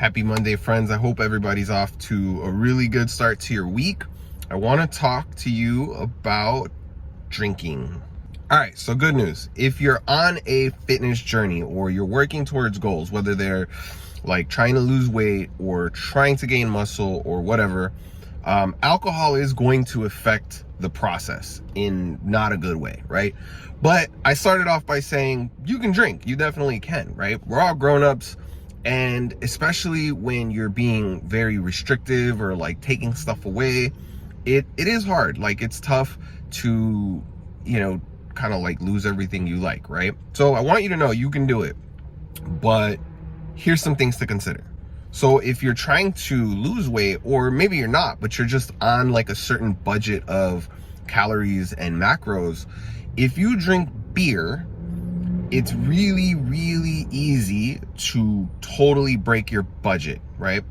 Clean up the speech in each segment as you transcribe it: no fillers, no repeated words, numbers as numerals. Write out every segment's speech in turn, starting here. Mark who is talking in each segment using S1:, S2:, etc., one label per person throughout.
S1: Happy Monday, friends. I hope everybody's off to a really good start to your week. I want to talk to you about drinking. All right, so good news. If you're on a fitness journey or you're working towards goals, whether they're like trying to lose weight or trying to gain muscle or whatever, alcohol is going to affect the process in not a good way, right? But I started off by saying you can drink. You definitely can, right? We're all grown-ups. And especially when you're being very restrictive or like taking stuff away, it is hard. Like, it's tough to, kind of like lose everything you like, right? So I want you to know you can do it, but here's some things to consider. So if you're trying to lose weight, or maybe you're not, but you're just on like a certain budget of calories and macros, if you drink beer, it's really, really easy to totally break your budget, right?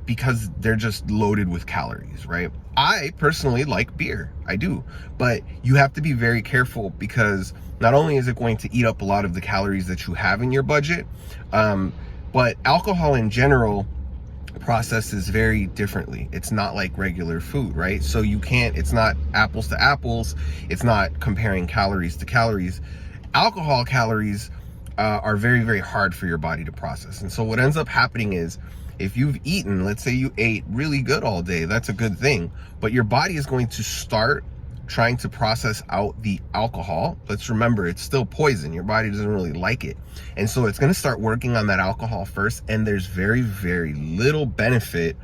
S1: Because they're just loaded with calories, right? I personally like beer, I do, but you have to be very careful because not only is it going to eat up a lot of the calories that you have in your budget, but alcohol in general processes very differently. It's not like regular food, right? So it's not apples to apples. It's not comparing calories to calories. Alcohol calories are very, very hard for your body to process. And so what ends up happening is if you've eaten, let's say you ate really good all day, that's a good thing, but your body is going to start trying to process out the alcohol. Let's remember, it's still poison. Your body doesn't really like it. And so it's going to start working on that alcohol first. And there's very, very little benefit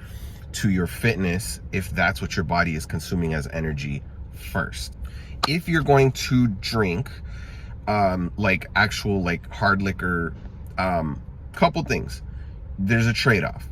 S1: to your fitness if that's what your body is consuming as energy first. If you're going to drink, like actual like hard liquor, couple things, there's a trade-off.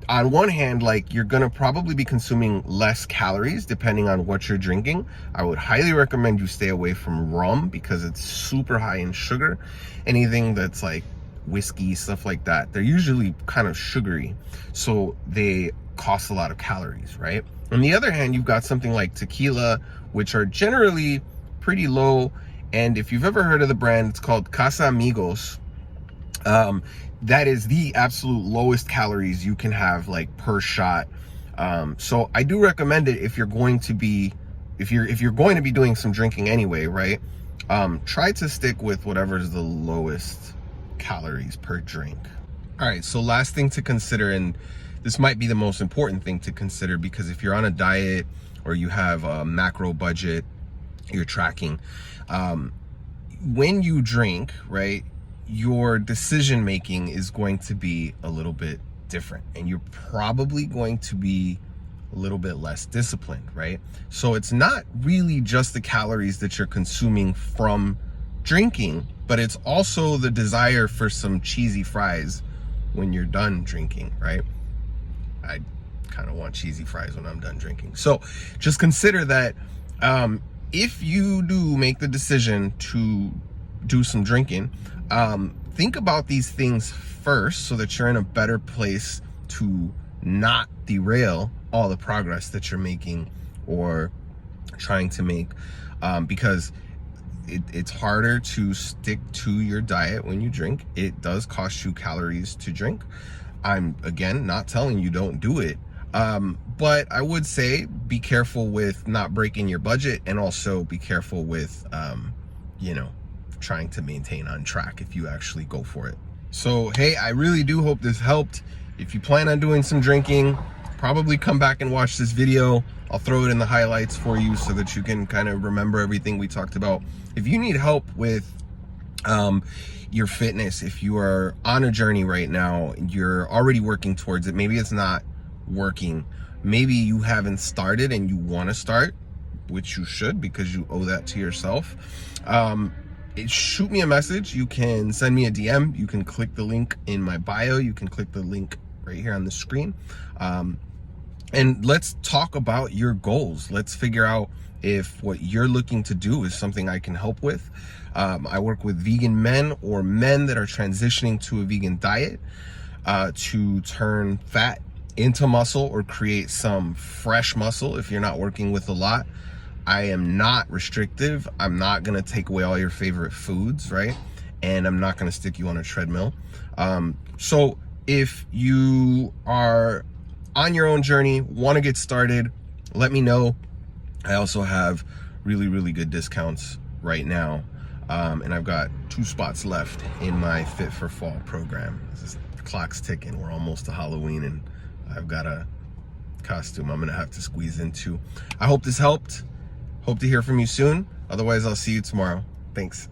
S1: On one hand, like, you're gonna probably be consuming less calories depending on what you're drinking. I would highly recommend you stay away from rum because it's super high in sugar. Anything that's like whiskey, stuff like that, they're usually kind of sugary, so they cost a lot of calories, right? On the other hand, you've got something like tequila, which are generally pretty low. And if you've ever heard of the brand, it's called Casamigos. That is the absolute lowest calories you can have, like, per shot. So I do recommend it if you're going to be doing some drinking anyway, right? Try to stick with whatever's the lowest calories per drink. All right, so last thing to consider, and this might be the most important thing to consider, because if you're on a diet or you have a macro budget you're tracking, when you drink, right, your decision making is going to be a little bit different, and you're probably going to be a little bit less disciplined, right? So it's not really just the calories that you're consuming from drinking, but it's also the desire for some cheesy fries when you're done drinking, right? I kind of want cheesy fries when I'm done drinking. So just consider that if you do make the decision to do some drinking, think about these things first so that you're in a better place to not derail all the progress that you're making or trying to make, because it's harder to stick to your diet when you drink. It does cost you calories to drink. I'm, again, not telling you don't do it, but I would say be careful with not breaking your budget, and also be careful with trying to maintain on track if you actually go for it. So hey, I really do hope this helped. If you plan on doing some drinking, probably come back and watch this video. I'll throw it in the highlights for you so that you can kind of remember everything we talked about. If you need help with your fitness, if you are on a journey right now, you're already working towards it, maybe it's not working, maybe you haven't started and you want to start, which you should, because you owe that to yourself, shoot me a message. You can send me a DM. You can click the link in my bio. You can click the link right here on the screen. And let's talk about your goals. Let's figure out if what you're looking to do is something I can help with. I work with vegan men or men that are transitioning to a vegan diet to turn fat into muscle or create some fresh muscle if you're not working with a lot. I am not restrictive. I'm not going to take away all your favorite foods, right? And I'm not going to stick you on a treadmill. So If you are on your own journey, want to get started, let me know. I also have really good discounts right now. And I've got 2 spots left in my Fit for Fall program. The clock's ticking. We're almost to Halloween, and I've got a costume I'm gonna have to squeeze into. I hope this helped. Hope to hear from you soon. Otherwise, I'll see you tomorrow. Thanks.